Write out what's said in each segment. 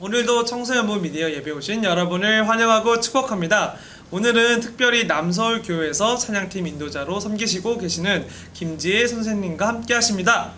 오늘도 청소년부 미디어 예배 오신 여러분을 환영하고 축복합니다. 오늘은 특별히 남서울교회에서 찬양팀 인도자로 섬기시고 계시는 김지혜 선생님과 함께 하십니다.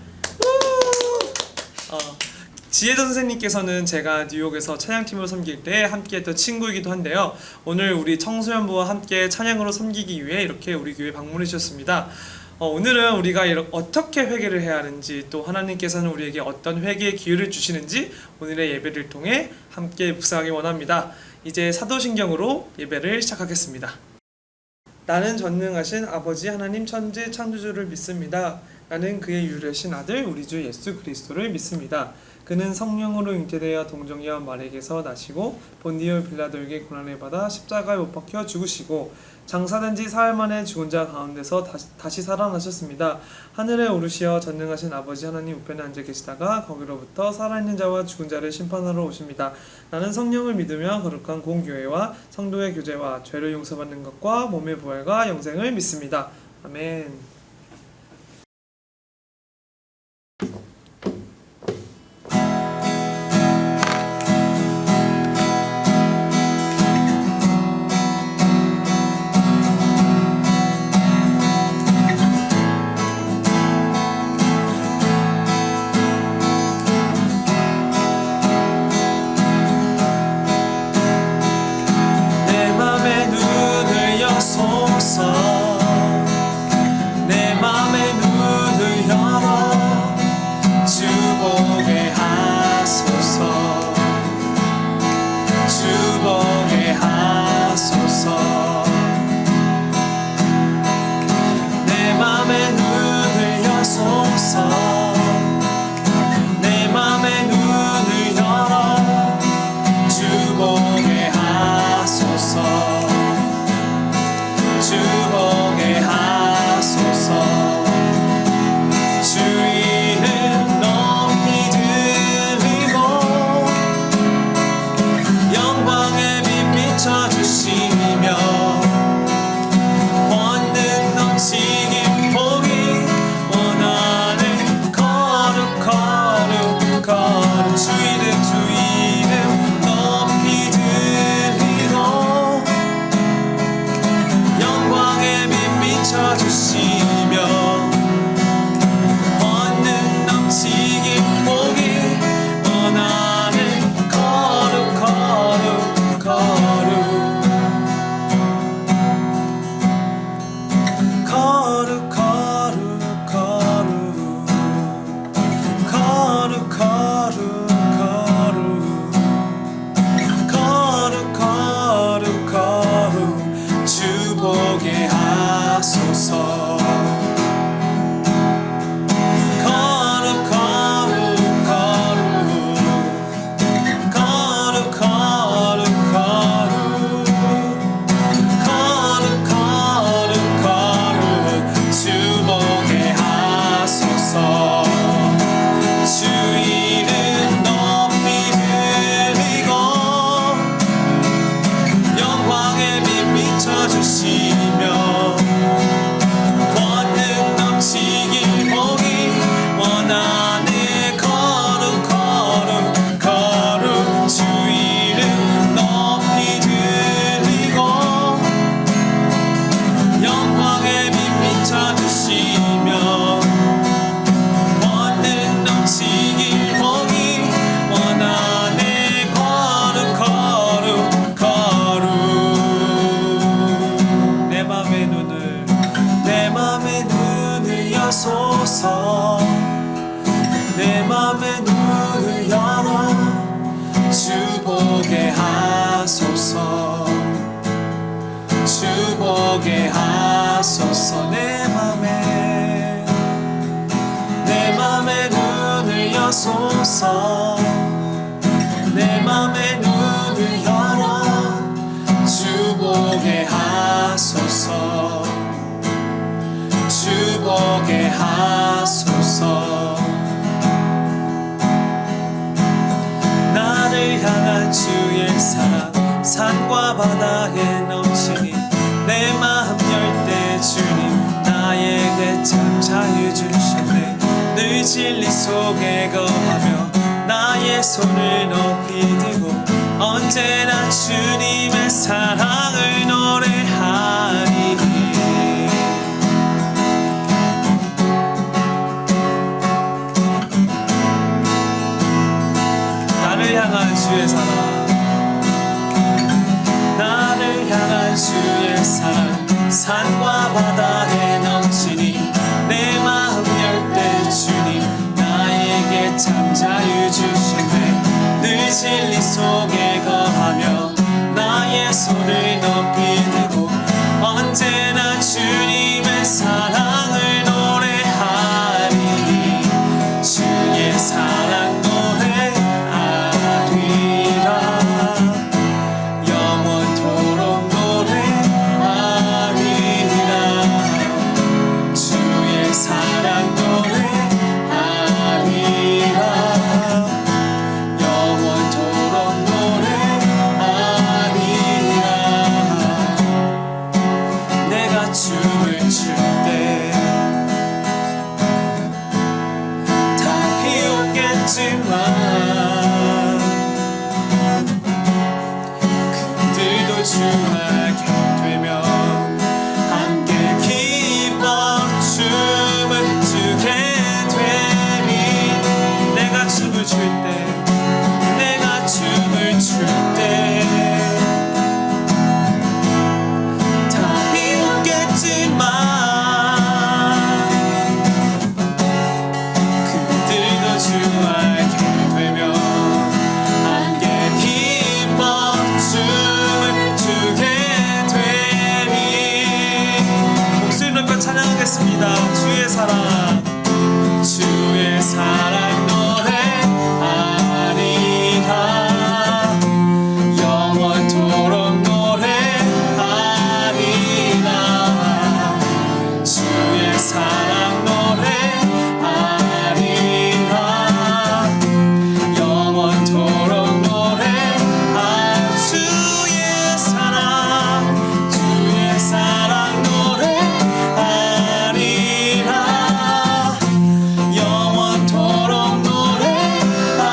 지혜 선생님께서는 제가 뉴욕에서 찬양팀으로 섬길 때 함께했던 친구이기도 한데요. 오늘 우리 청소년부와 함께 찬양으로 섬기기 위해 이렇게 우리 교회 방문해 주셨습니다. 오늘은 우리가 어떻게 회개를 해야 하는지, 또 하나님께서는 우리에게 어떤 회개의 기회를 주시는지 오늘의 예배를 통해 함께 묵상하기 원합니다. 이제 사도신경으로 예배를 시작하겠습니다. 나는 전능하신 아버지 하나님 천지 창조주를 믿습니다. 나는 그의 유일하신 아들 우리 주 예수 그리스도를 믿습니다. 그는 성령으로 잉태되어 동정녀 마리아에게서 나시고 본디오 빌라도에게 고난을 받아 십자가에 못 박혀 죽으시고 장사된 지 사흘 만에 죽은 자 가운데서 다시 살아나셨습니다. 하늘에 오르시어 전능하신 아버지 하나님 우편에 앉아 계시다가 거기로부터 살아있는 자와 죽은 자를 심판하러 오십니다. 나는 성령을 믿으며 거룩한 공교회와 성도의 교제와 죄를 용서받는 것과 몸의 부활과 영생을 믿습니다. 아멘. 내 맘의 눈을 열어 주 보게 하소서. 주 보게 하소서. 내 맘의 눈을 여소서. 내 맘의 눈을 열어 주 보게 하소서. 주 보게 하소서. 나를 향한 주의 사랑 산과 바다에 넘치니 내 마음 열 때 주님 나에게 참 자유 주셨네. 늘 진리 속에 거하며 나의 손을 높이 들고 언제나 주님의 사랑을 노래하리니 나를 향한 주의 사랑 나를 향한 주의 사랑 산과 바다에 넘치니 내 마음 열 때 주님 나에게 참 자유 주시네 늘 진리 속에 거하며 나의 손을 높이 들고 언제나 주님의 사랑을 노래하리니 주의 사랑 노래하리라 영원토록 노래하리라 주의 사랑 노래하리라 영원토록 노래하리라 내가 춤을 출 때 다 비웃겠지만 그들도 주하게 되면 함께 기뻐 춤을 추게 되니 내가 춤을 출 때 내가 춤을 출 때 다 비웃겠지만 그들도 주하게 되면 함께 기뻐 춤을 추게 되니 목소리 높여 찬양하겠습니다. 주의 사랑 주의 사랑 노래하리라 영원토록 노래하리라 주의 사랑 노래하리라 영원토록 노래하 주의 사랑 노래하리라 영원토록 노래하리라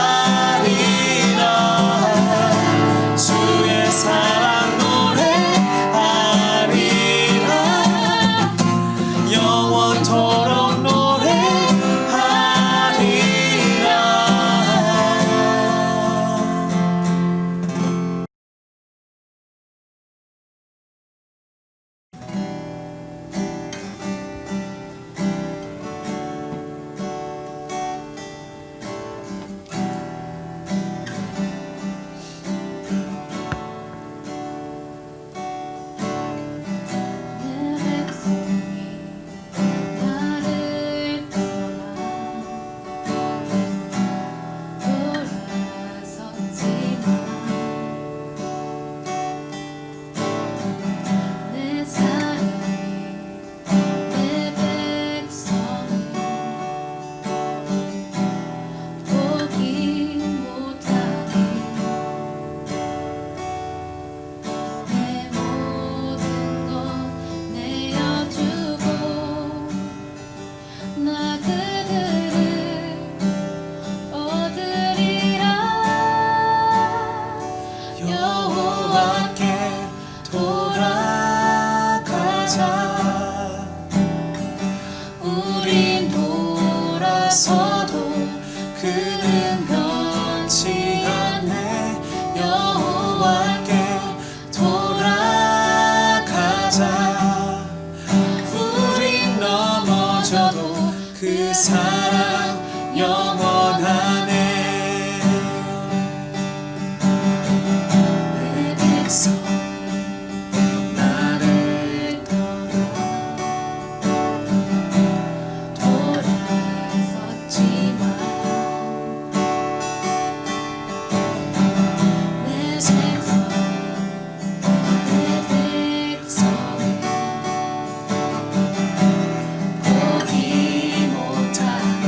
주의 사랑 노래하리라 영원토록 그 사랑 영원하네 내 백성 나를 떠나 돌아섰지만 내 생선 내 백성을 포기 못하네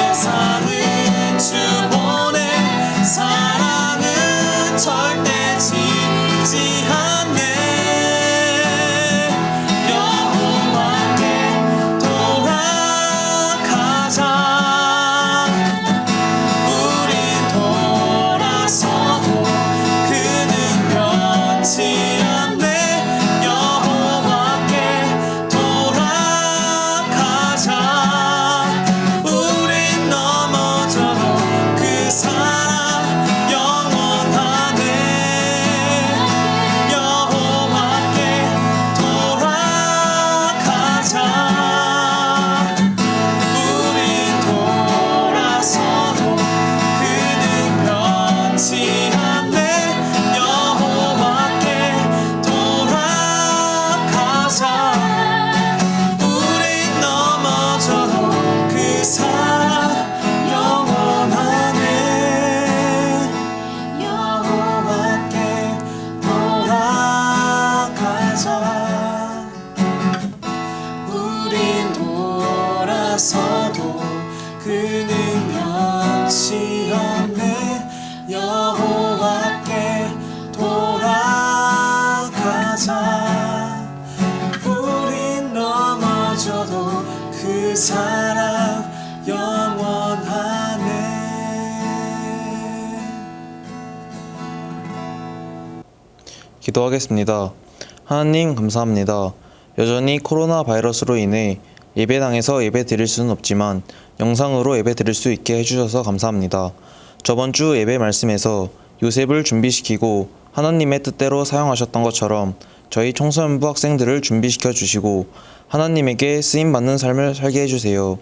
세상은 주보내 사랑은 절대 지지 않네 여호와께 돌아가자 우린 돌아서도 그는 변치 않네 여호와께 돌아가자 우린 넘어져도 그 사랑 영원하네 여호와께 돌아가자 우린 돌아서도 그는 변치 않네 여호와께 돌아가자 우린 넘어져도 그 사랑 영원하네 여호와께 돌아가자 우린 돌아서도 그는 변치 않네 여호와께 돌아가자 우린 넘어져도 그 사랑 영원하네 기도하겠습니다. 하나님 감사합니다. 여전히 코로나 바이러스로 인해 예배당에서 예배 드릴 수는 없지만 영상으로 예배 드릴 수 있게 해주셔서 감사합니다. 저번 주 예배 말씀에서 요셉을 준비시키고 하나님의 뜻대로 사용하셨던 것처럼 저희 청소년부 학생들을 준비시켜 주시고 하나님에게 쓰임받는 삶을 살게 해주세요.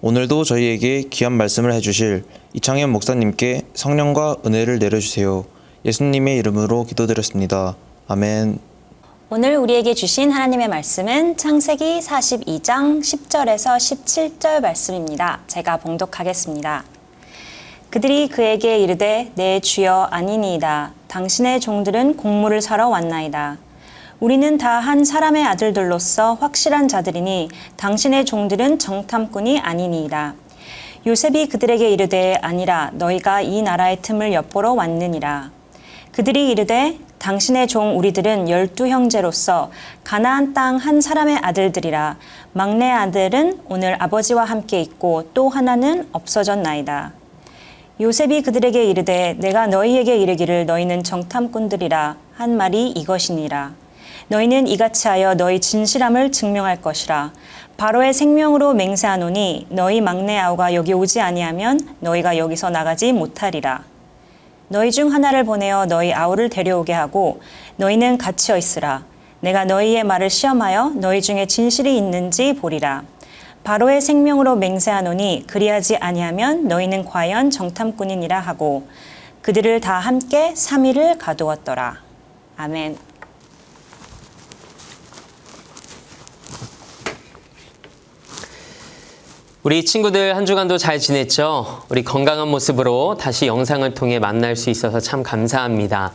오늘도 저희에게 귀한 말씀을 해주실 이창현 목사님께 성령과 은혜를 내려주세요. 예수님의 이름으로 기도드렸습니다. 아멘. 오늘 우리에게 주신 하나님의 말씀은 창세기 42장 10절에서 17절 말씀입니다. 제가 봉독하겠습니다. 그들이 그에게 이르되 내 주여 아니니이다. 당신의 종들은 곡물을 사러 왔나이다. 우리는 다 한 사람의 아들들로서 확실한 자들이니 당신의 종들은 정탐꾼이 아니니이다. 요셉이 그들에게 이르되 아니라 너희가 이 나라의 틈을 엿보러 왔느니라. 그들이 이르되 당신의 종 우리들은 12형제로서 가나안 땅 한 사람의 아들들이라. 막내 아들은 오늘 아버지와 함께 있고 또 하나는 없어졌나이다. 요셉이 그들에게 이르되 내가 너희에게 이르기를 너희는 정탐꾼들이라 한 말이 이것이니라. 너희는 이같이 하여 너희 진실함을 증명할 것이라. 바로의 생명으로 맹세하노니 너희 막내 아우가 여기 오지 아니하면 너희가 여기서 나가지 못하리라. 너희 중 하나를 보내어 너희 아우를 데려오게 하고 너희는 갇혀 있으라. 내가 너희의 말을 시험하여 너희 중에 진실이 있는지 보리라. 바로의 생명으로 맹세하노니 그리하지 아니하면 너희는 과연 정탐꾼이니라 하고 그들을 다 함께 3일을 가두었더라. 아멘. 우리 친구들 한 주간도 잘 지냈죠? 우리 건강한 모습으로 다시 영상을 통해 만날 수 있어서 참 감사합니다.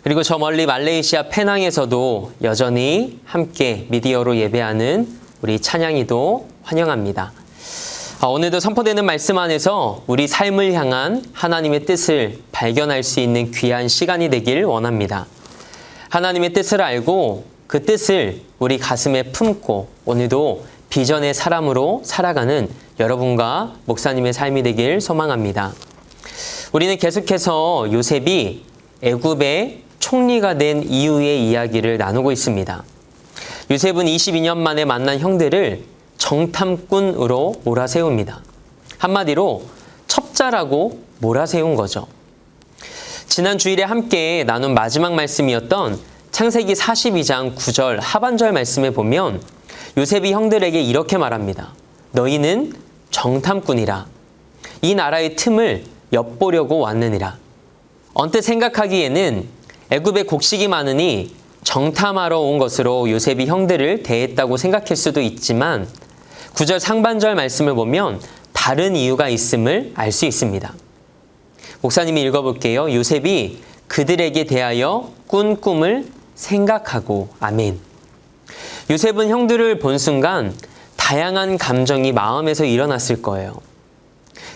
그리고 저 멀리 말레이시아 페낭에서도 여전히 함께 미디어로 예배하는 우리 찬양이도 환영합니다. 오늘도 선포되는 말씀 안에서 우리 삶을 향한 하나님의 뜻을 발견할 수 있는 귀한 시간이 되길 원합니다. 하나님의 뜻을 알고 그 뜻을 우리 가슴에 품고 오늘도 비전의 사람으로 살아가는 여러분과 목사님의 삶이 되길 소망합니다. 우리는 계속해서 요셉이 애굽의 총리가 된 이후의 이야기를 나누고 있습니다. 요셉은 22년 만에 만난 형들을 정탐꾼으로 몰아세웁니다. 한마디로 첩자라고 몰아세운 거죠. 지난 주일에 함께 나눈 마지막 말씀이었던 창세기 42장 9절 하반절 말씀에 보면 요셉이 형들에게 이렇게 말합니다. 너희는 정탐꾼이라. 이 나라의 틈을 엿보려고 왔느니라. 언뜻 생각하기에는 애굽에 곡식이 많으니 정탐하러 온 것으로 요셉이 형들을 대했다고 생각할 수도 있지만 9절 상반절 말씀을 보면 다른 이유가 있음을 알 수 있습니다. 목사님이 읽어볼게요. 요셉이 그들에게 대하여 꾼 꿈을 생각하고 아멘. 요셉은 형들을 본 순간 다양한 감정이 마음에서 일어났을 거예요.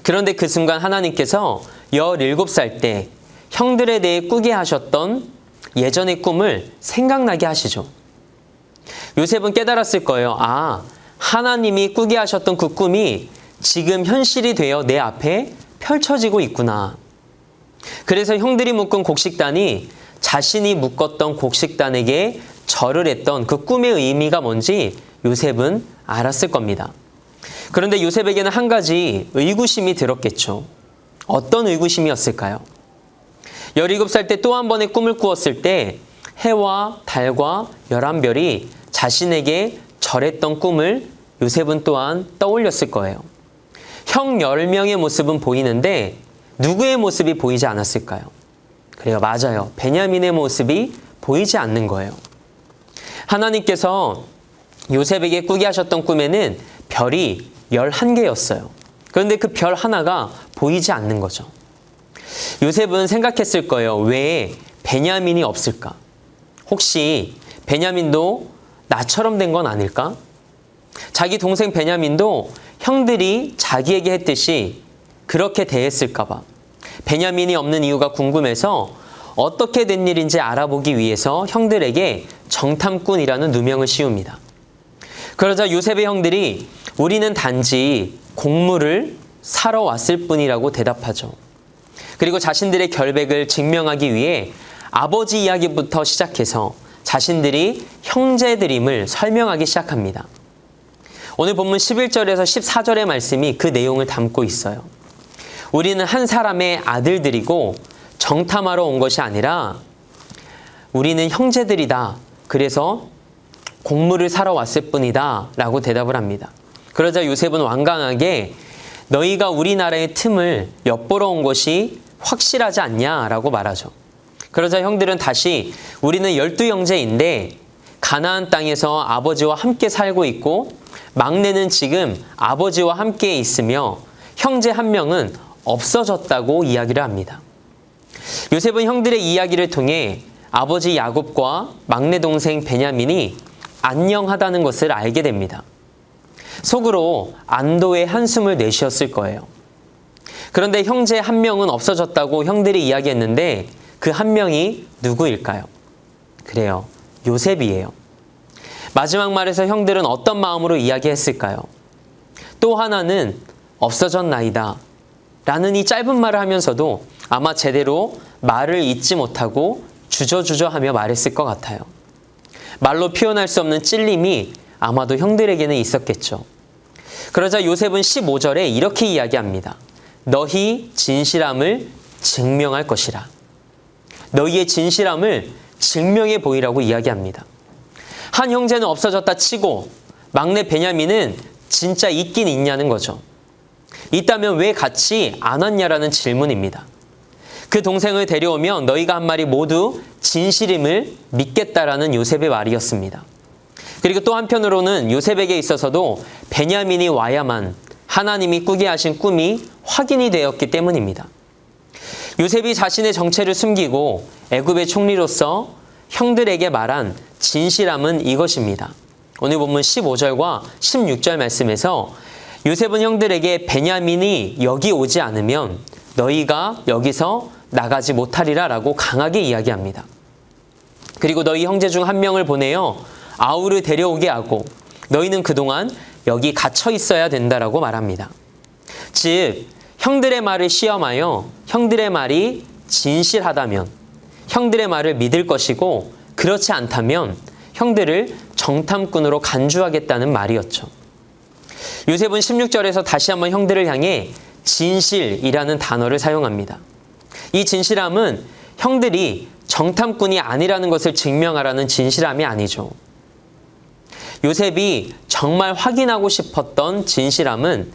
그런데 그 순간 하나님께서 17살 때 형들에 대해 꾸게 하셨던 예전의 꿈을 생각나게 하시죠. 요셉은 깨달았을 거예요. 아, 하나님이 꾸게 하셨던 그 꿈이 지금 현실이 되어 내 앞에 펼쳐지고 있구나. 그래서 형들이 묶은 곡식단이 자신이 묶었던 곡식단에게 절을 했던 그 꿈의 의미가 뭔지 요셉은 알았을 겁니다. 그런데 요셉에게는 한 가지 의구심이 들었겠죠. 어떤 의구심이었을까요? 17살 때 또 한 번의 꿈을 꾸었을 때 해와 달과 11별이 자신에게 절했던 꿈을 요셉은 또한 떠올렸을 거예요. 형 10명의 모습은 보이는데 누구의 모습이 보이지 않았을까요? 그래요, 맞아요. 베냐민의 모습이 보이지 않는 거예요. 하나님께서 요셉에게 꾸게 하셨던 꿈에는 별이 11개였어요. 그런데 그 별 하나가 보이지 않는 거죠. 요셉은 생각했을 거예요. 왜 베냐민이 없을까? 혹시 베냐민도 나처럼 된 건 아닐까? 자기 동생 베냐민도 형들이 자기에게 했듯이 그렇게 대했을까 봐. 베냐민이 없는 이유가 궁금해서 어떻게 된 일인지 알아보기 위해서 형들에게 정탐꾼이라는 누명을 씌웁니다. 그러자 요셉의 형들이 우리는 단지 곡물을 사러 왔을 뿐이라고 대답하죠. 그리고 자신들의 결백을 증명하기 위해 아버지 이야기부터 시작해서 자신들이 형제들임을 설명하기 시작합니다. 오늘 본문 11절에서 14절의 말씀이 그 내용을 담고 있어요. 우리는 한 사람의 아들들이고 정탐하러 온 것이 아니라 우리는 형제들이다. 그래서 곡물을 사러 왔을 뿐이다. 라고 대답을 합니다. 그러자 요셉은 완강하게 너희가 우리나라의 틈을 엿보러 온 것이 확실하지 않냐? 라고 말하죠. 그러자 형들은 다시 우리는 12형제인데 가나안 땅에서 아버지와 함께 살고 있고 막내는 지금 아버지와 함께 있으며 형제 한 명은 없어졌다고 이야기를 합니다. 요셉은 형들의 이야기를 통해 아버지 야곱과 막내 동생 베냐민이 안녕하다는 것을 알게 됩니다. 속으로 안도의 한숨을 내쉬었을 거예요. 그런데 형제 한 명은 없어졌다고 형들이 이야기했는데 그 한 명이 누구일까요? 그래요, 요셉이에요. 마지막 말에서 형들은 어떤 마음으로 이야기했을까요? 또 하나는 없어졌나이다 라는 이 짧은 말을 하면서도 아마 제대로 말을 잇지 못하고 주저주저하며 말했을 것 같아요. 말로 표현할 수 없는 찔림이 아마도 형들에게는 있었겠죠. 그러자 요셉은 15절에 이렇게 이야기합니다. 너희 진실함을 증명할 것이라. 너희의 진실함을 증명해 보이라고 이야기합니다. 한 형제는 없어졌다 치고 막내 베냐민은 진짜 있긴 있냐는 거죠. 있다면 왜 같이 안 왔냐라는 질문입니다. 그 동생을 데려오면 너희가 한 말이 모두 진실임을 믿겠다라는 요셉의 말이었습니다. 그리고 또 한편으로는 요셉에게 있어서도 베냐민이 와야만 하나님이 꾸게 하신 꿈이 확인이 되었기 때문입니다. 요셉이 자신의 정체를 숨기고 애굽의 총리로서 형들에게 말한 진실함은 이것입니다. 오늘 본문 15절과 16절 말씀에서 요셉은 형들에게 베냐민이 여기 오지 않으면 너희가 여기서 나가지 못하리라 라고 강하게 이야기합니다. 그리고 너희 형제 중 한 명을 보내어 아우를 데려오게 하고 너희는 그동안 여기 갇혀 있어야 된다라고 말합니다. 즉 형들의 말을 시험하여 형들의 말이 진실하다면 형들의 말을 믿을 것이고 그렇지 않다면 형들을 정탐꾼으로 간주하겠다는 말이었죠. 요셉은 16절에서 다시 한번 형들을 향해 진실이라는 단어를 사용합니다. 이 진실함은 형들이 정탐꾼이 아니라는 것을 증명하라는 진실함이 아니죠. 요셉이 정말 확인하고 싶었던 진실함은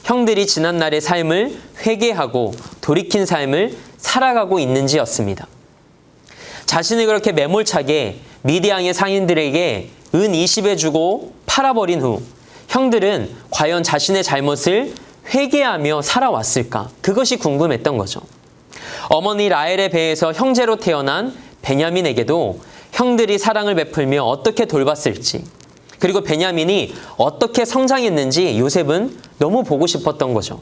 형들이 지난날의 삶을 회개하고 돌이킨 삶을 살아가고 있는지였습니다. 자신을 그렇게 매몰차게 미디안의 상인들에게 은 20에 주고 팔아버린 후 형들은 과연 자신의 잘못을 회개하며 살아왔을까? 그것이 궁금했던 거죠. 어머니 라헬의 배에서 형제로 태어난 베냐민에게도 형들이 사랑을 베풀며 어떻게 돌봤을지, 그리고 베냐민이 어떻게 성장했는지 요셉은 너무 보고 싶었던 거죠.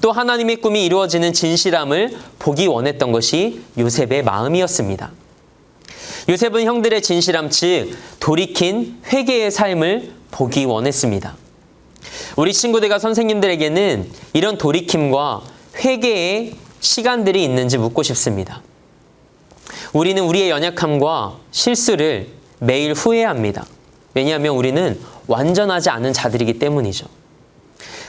또 하나님의 꿈이 이루어지는 진실함을 보기 원했던 것이 요셉의 마음이었습니다. 요셉은 형들의 진실함, 즉 돌이킨 회개의 삶을 보기 원했습니다. 우리 친구들과 선생님들에게는 이런 돌이킴과 회개의 시간들이 있는지 묻고 싶습니다. 우리는 우리의 연약함과 실수를 매일 후회합니다. 왜냐하면 우리는 완전하지 않은 자들이기 때문이죠.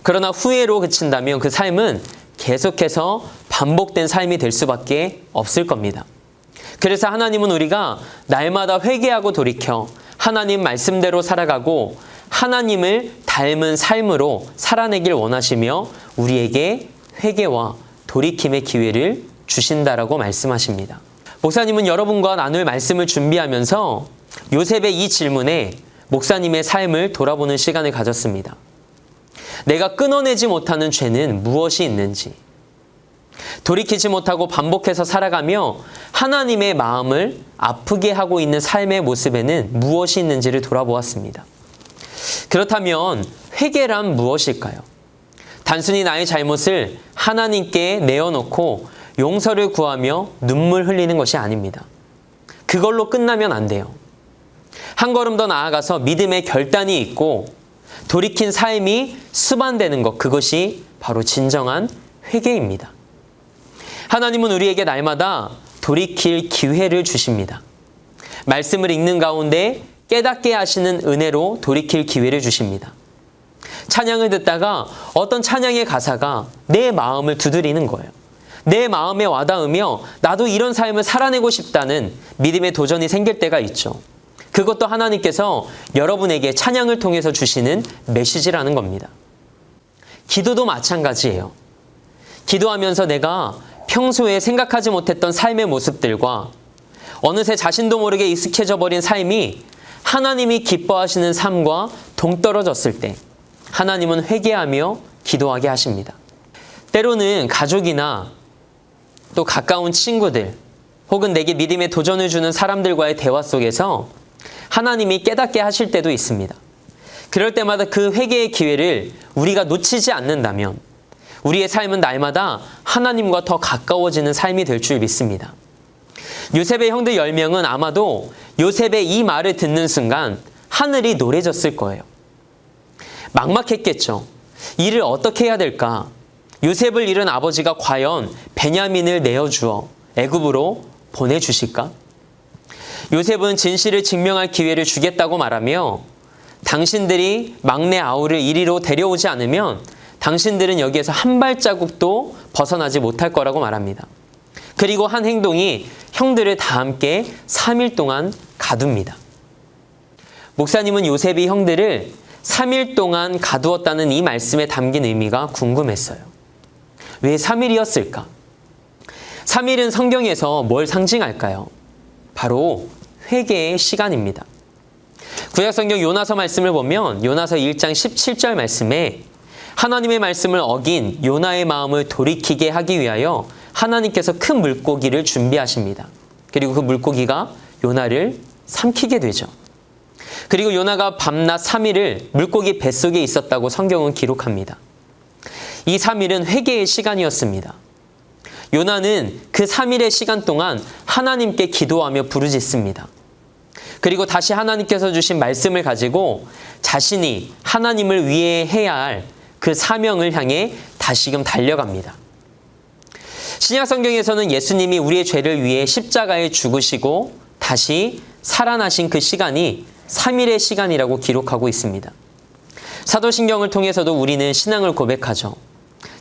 그러나 후회로 그친다면 그 삶은 계속해서 반복된 삶이 될 수밖에 없을 겁니다. 그래서 하나님은 우리가 날마다 회개하고 돌이켜 하나님 말씀대로 살아가고 하나님을 닮은 삶으로 살아내길 원하시며 우리에게 회개와 돌이킴의 기회를 주신다라고 말씀하십니다. 목사님은 여러분과 나눌 말씀을 준비하면서 요셉의 이 질문에 목사님의 삶을 돌아보는 시간을 가졌습니다. 내가 끊어내지 못하는 죄는 무엇이 있는지, 돌이키지 못하고 반복해서 살아가며 하나님의 마음을 아프게 하고 있는 삶의 모습에는 무엇이 있는지를 돌아보았습니다. 그렇다면 회개란 무엇일까요? 단순히 나의 잘못을 하나님께 내어놓고 용서를 구하며 눈물 흘리는 것이 아닙니다. 그걸로 끝나면 안 돼요. 한 걸음 더 나아가서 믿음의 결단이 있고 돌이킨 삶이 수반되는 것, 그것이 바로 진정한 회개입니다. 하나님은 우리에게 날마다 돌이킬 기회를 주십니다. 말씀을 읽는 가운데 깨닫게 하시는 은혜로 돌이킬 기회를 주십니다. 찬양을 듣다가 어떤 찬양의 가사가 내 마음을 두드리는 거예요. 내 마음에 와닿으며 나도 이런 삶을 살아내고 싶다는 믿음의 도전이 생길 때가 있죠. 그것도 하나님께서 여러분에게 찬양을 통해서 주시는 메시지라는 겁니다. 기도도 마찬가지예요. 기도하면서 내가 평소에 생각하지 못했던 삶의 모습들과 어느새 자신도 모르게 익숙해져 버린 삶이 하나님이 기뻐하시는 삶과 동떨어졌을 때 하나님은 회개하며 기도하게 하십니다. 때로는 가족이나 또 가까운 친구들 혹은 내게 믿음의 도전을 주는 사람들과의 대화 속에서 하나님이 깨닫게 하실 때도 있습니다. 그럴 때마다 그 회개의 기회를 우리가 놓치지 않는다면 우리의 삶은 날마다 하나님과 더 가까워지는 삶이 될 줄 믿습니다. 요셉의 형들 10명은 아마도 요셉의 이 말을 듣는 순간 하늘이 노래졌을 거예요. 막막했겠죠. 이를 어떻게 해야 될까? 요셉을 잃은 아버지가 과연 베냐민을 내어주어 애굽으로 보내주실까? 요셉은 진실을 증명할 기회를 주겠다고 말하며 당신들이 막내 아우를 이리로 데려오지 않으면 당신들은 여기에서 한 발자국도 벗어나지 못할 거라고 말합니다. 그리고 한 행동이 형들을 다 함께 3일 동안 가둡니다. 목사님은 요셉이 형들을 3일 동안 가두었다는 이 말씀에 담긴 의미가 궁금했어요. 왜 3일이었을까? 3일은 성경에서 뭘 상징할까요? 바로 회개의 시간입니다. 구약성경 요나서 말씀을 보면 요나서 1장 17절 말씀에 하나님의 말씀을 어긴 요나의 마음을 돌이키게 하기 위하여 하나님께서 큰 물고기를 준비하십니다. 그리고 그 물고기가 요나를 삼키게 되죠. 그리고 요나가 밤낮 3일을 물고기 뱃속에 있었다고 성경은 기록합니다. 이 3일은 회개의 시간이었습니다. 요나는 그 3일의 시간 동안 하나님께 기도하며 부르짖습니다. 그리고 다시 하나님께서 주신 말씀을 가지고 자신이 하나님을 위해 해야 할 그 사명을 향해 다시금 달려갑니다. 신약 성경에서는 예수님이 우리의 죄를 위해 십자가에 죽으시고 다시 살아나신 그 시간이 3일의 시간이라고 기록하고 있습니다. 사도신경을 통해서도 우리는 신앙을 고백하죠.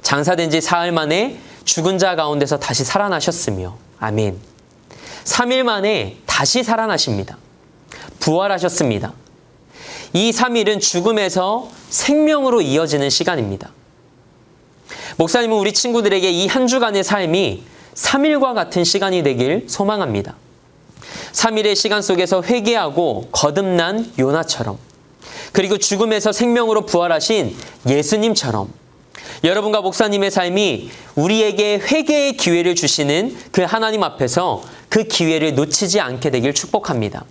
장사된 지 사흘 만에 죽은 자 가운데서 다시 살아나셨으며 아멘. 3일 만에 다시 살아나십니다. 부활하셨습니다. 이 3일은 죽음에서 생명으로 이어지는 시간입니다. 목사님은 우리 친구들에게 이 한 주간의 삶이 3일과 같은 시간이 되길 소망합니다. 3일의 시간 속에서 회개하고 거듭난 요나처럼, 그리고 죽음에서 생명으로 부활하신 예수님처럼 여러분과 목사님의 삶이 우리에게 회개의 기회를 주시는 그 하나님 앞에서 그 기회를 놓치지 않게 되길 축복합니다.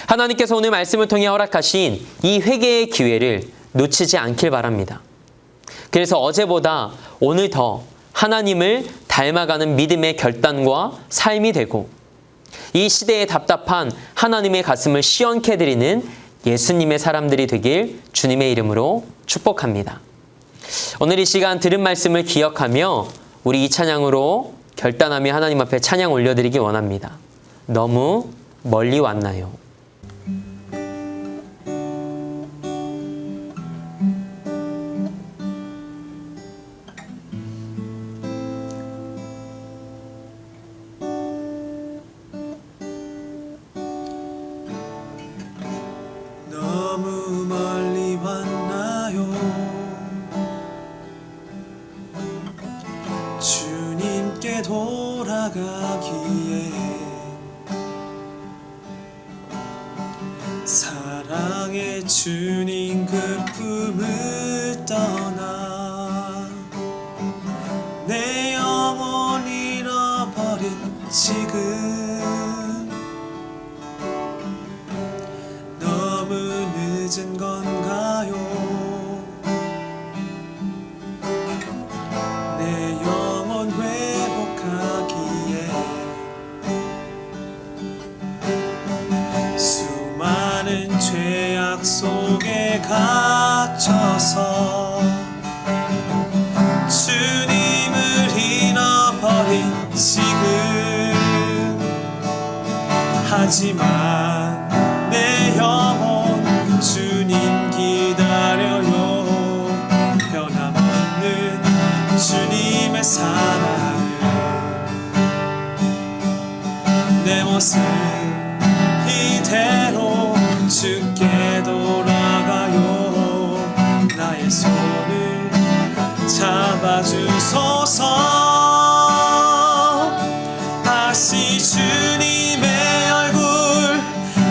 하나님께서 오늘 말씀을 통해 허락하신 이 회개의 기회를 놓치지 않길 바랍니다. 그래서 어제보다 오늘 더 하나님을 닮아가는 믿음의 결단과 삶이 되고 이 시대의 답답한 하나님의 가슴을 시원케 해드리는 예수님의 사람들이 되길 주님의 이름으로 축복합니다. 오늘 이 시간 들은 말씀을 기억하며 우리 이 찬양으로 결단하며 하나님 앞에 찬양 올려드리기 원합니다. 너무 멀리 왔나요? 너무 멀리 왔나요? 주님께 돌아가기에 사랑의 주님 그 품을 떠나 내 영혼 잃어버린 지금 너무 늦은 건가요? 내 영혼 회복하기에 수많은 죄악 속에 갇혀서 주님을 잃어버린 지금 하지만 내 영혼 주님 기다려요. 변함없는 주님의 사랑을 내 모습 이대로 주께 돌아가요. 나의 손을 잡아주소서. 다시 주님의 얼굴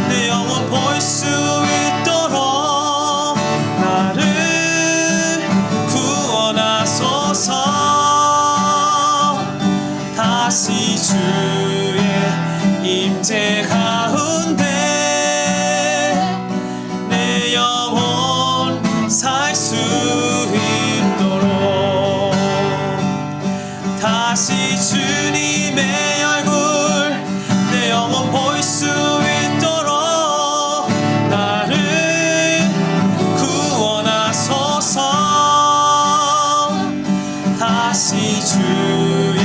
내 영혼 볼 수 있도록 나를 구원하소서. 다시 주의 임재 가운데 내 영혼 살 수 있도록 다시 주님의 얼굴 내 영혼 볼 수 있도록 나를 구원하소서. 다시 주의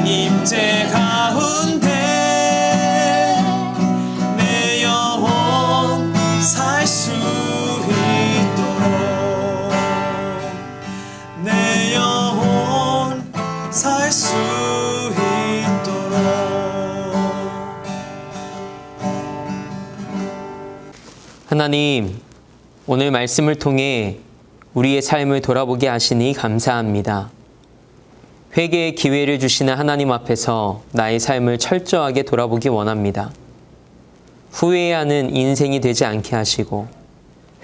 임재 가운데 내 영혼 살 수 있도록 내 영혼 살 수 있도록. 하나님, 오늘 말씀을 통해 우리의 삶을 돌아보게 하시니 감사합니다. 회개의 기회를 주시는 하나님 앞에서 나의 삶을 철저하게 돌아보기 원합니다. 후회하는 인생이 되지 않게 하시고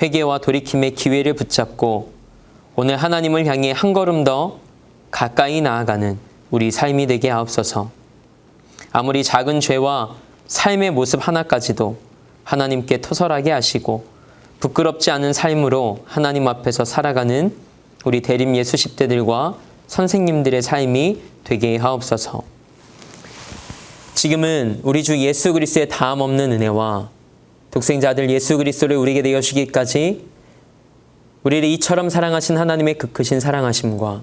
회개와 돌이킴의 기회를 붙잡고 오늘 하나님을 향해 한 걸음 더 가까이 나아가는 우리 삶이 되게 하옵소서. 아무리 작은 죄와 삶의 모습 하나까지도 하나님께 토설하게 하시고 부끄럽지 않은 삶으로 하나님 앞에서 살아가는 우리 대림 예수 10대들과 선생님들의 삶이 되게 하옵소서. 지금은 우리 주 예수 그리스도의 다함 없는 은혜와 독생자 아들 예수 그리스도를 우리에게 내어 주기까지 우리를 이처럼 사랑하신 하나님의 그 크신 사랑하심과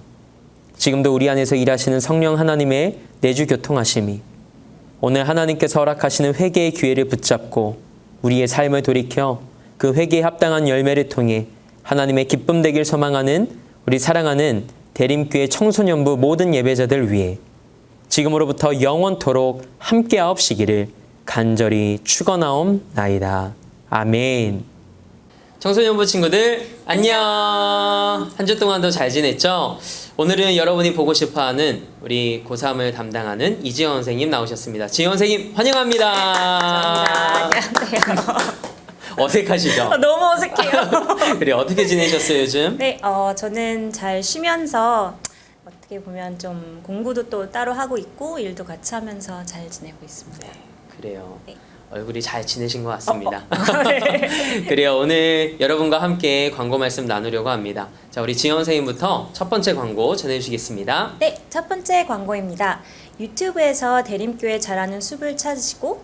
지금도 우리 안에서 일하시는 성령 하나님의 내주 교통하심이 오늘 하나님께서 허락하시는 회개의 기회를 붙잡고 우리의 삶을 돌이켜 그 회개에 합당한 열매를 통해 하나님의 기쁨 되길 소망하는 우리 사랑하는 대림교회 청소년부 모든 예배자들 위해 지금으로부터 영원토록 함께하옵시기를 간절히 축원하옵나이다. 아멘. 청소년부 친구들 안녕. 한 주 동안도 잘 지냈죠? 오늘은 여러분이 보고 싶어하는 우리 고3을 담당하는 이지원 선생님 나오셨습니다. 지원 선생님 환영합니다. 안녕하세요. 어색하시죠? 너무 어색해요. 그래, 어떻게 지내셨어요 요즘? 네, 저는 잘 쉬면서 어떻게 보면 좀 공부도 또 따로 하고 있고 일도 같이 하면서 잘 지내고 있습니다. 그래요. 네. 얼굴이 잘 지내신 것 같습니다. 그래요. 오늘 여러분과 함께 광고 말씀 나누려고 합니다. 자, 우리 지영 선생님부터 첫 번째 광고 전해주시겠습니다. 네, 첫 번째 광고입니다. 유튜브에서 대림교회 잘하는 숲을 찾으시고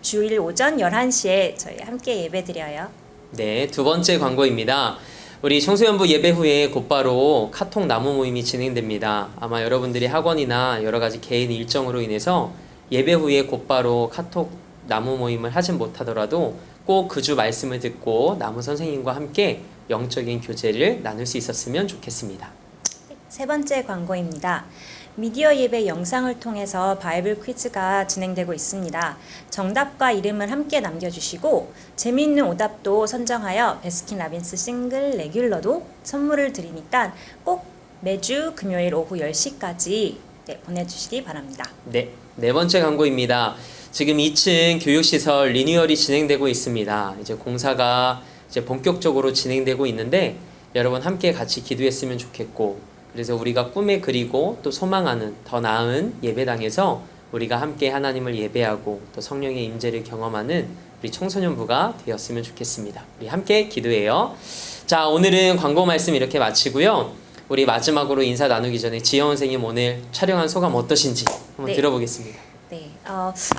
주일 오전 11시에 저희 함께 예배드려요. 네, 두 번째 광고입니다. 우리 청소년부 예배 후에 곧바로 카톡 나무 모임이 진행됩니다. 아마 여러분들이 학원이나 여러 가지 개인 일정으로 인해서 예배 후에 곧바로 카톡 나무 모임을 하진 못하더라도 꼭 그 주 말씀을 듣고 나무 선생님과 함께 영적인 교제를 나눌 수 있었으면 좋겠습니다. 세 번째 광고입니다. 미디어 예배 영상을 통해서 바이블 퀴즈가 진행되고 있습니다. 정답과 이름을 함께 남겨주시고 재미있는 오답도 선정하여 베스킨라빈스 싱글 레귤러도 선물을 드리니까 꼭 매주 금요일 오후 10시까지 보내주시기 바랍니다. 네, 네 번째 광고입니다. 지금 2층 교육시설 리뉴얼이 진행되고 있습니다. 이제 공사가 이제 본격적으로 진행되고 있는데 여러분 함께 같이 기도했으면 좋겠고, 그래서 우리가 꿈에 그리고 또 소망하는 더 나은 예배당에서 우리가 함께 하나님을 예배하고 또 성령의 임재를 경험하는 우리 청소년부가 되었으면 좋겠습니다. 우리 함께 기도해요. 자, 오늘은 광고 말씀 이렇게 마치고요. 우리 마지막으로 인사 나누기 전에 지영 선생님 오늘 촬영한 소감 어떠신지 한번 네. 들어보겠습니다. 네,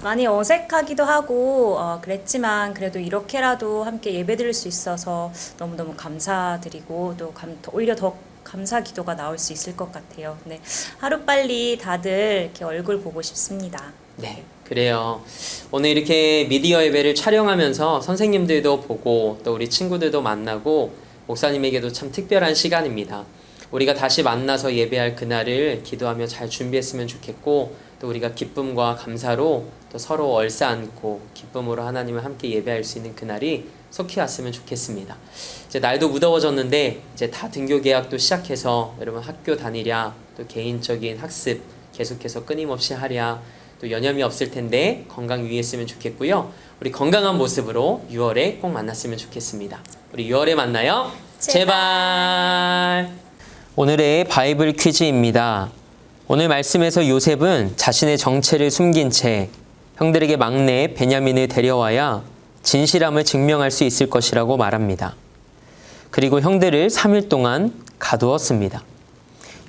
많이 어색하기도 하고 그랬지만 그래도 이렇게라도 함께 예배드릴 수 있어서 너무너무 감사드리고 또 오히려 더 감사 기도가 나올 수 있을 것 같아요. 네, 하루빨리 다들 이렇게 얼굴 보고 싶습니다. 네, 그래요. 오늘 이렇게 미디어 예배를 촬영하면서 선생님들도 보고 또 우리 친구들도 만나고 목사님에게도 참 특별한 시간입니다. 우리가 다시 만나서 예배할 그날을 기도하며 잘 준비했으면 좋겠고, 또 우리가 기쁨과 감사로 또 서로 얼싸안고 기쁨으로 하나님을 함께 예배할 수 있는 그날이 속히 왔으면 좋겠습니다. 이제 날도 무더워졌는데 이제 다 등교 계약도 시작해서 여러분 학교 다니랴, 또 개인적인 학습 계속해서 끊임없이 하랴, 또 여념이 없을 텐데 건강 유의했으면 좋겠고요. 우리 건강한 모습으로 6월에 꼭 만났으면 좋겠습니다. 우리 6월에 만나요. 제발. 오늘의 바이블 퀴즈입니다. 오늘 말씀에서 요셉은 자신의 정체를 숨긴 채 형들에게 막내 베냐민을 데려와야 진실함을 증명할 수 있을 것이라고 말합니다. 그리고 형들을 3일 동안 가두었습니다.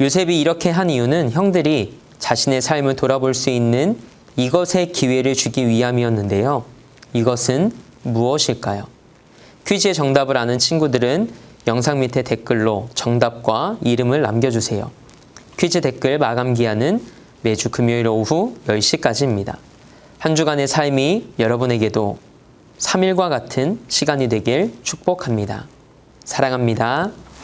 요셉이 이렇게 한 이유는 형들이 자신의 삶을 돌아볼 수 있는 이것의 기회를 주기 위함이었는데요. 이것은 무엇일까요? 퀴즈의 정답을 아는 친구들은 영상 밑에 댓글로 정답과 이름을 남겨주세요. 퀴즈 댓글 마감 기한은 매주 금요일 오후 10시까지입니다. 한 주간의 삶이 여러분에게도 3일과 같은 시간이 되길 축복합니다. 사랑합니다.